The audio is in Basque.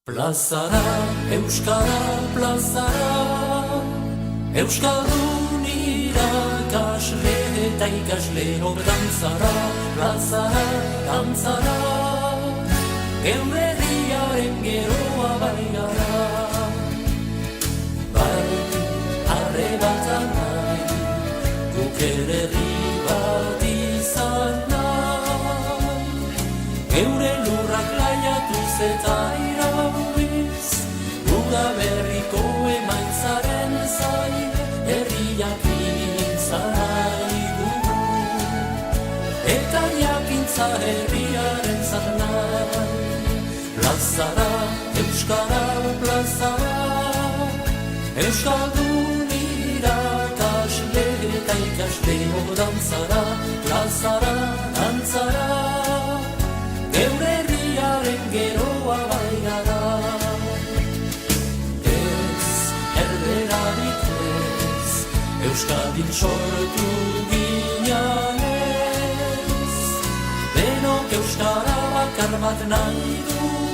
Plazara, euskara, plazara, euskaldun irakasle eta ikasle hor dantzara, plazara, dantzara, geure herriaren geroa baigara. Bai, arre bat nahi, guk ere herri bat izan nahi, geure lurrak laiatuz eta irauiz, udaberriko emaitzaren zain, herriak izan nahi dugu, eta jakintza herriaren zat nahi. Plazara, euskara, plazara, euskaldun irakasle eta ikasle hor dantzara, plazara, dantzara, geure herriaren geroa baigara. Ez, erberarik ez, Euskadin sortu ginanez, denok euskara bakar bat nahi du.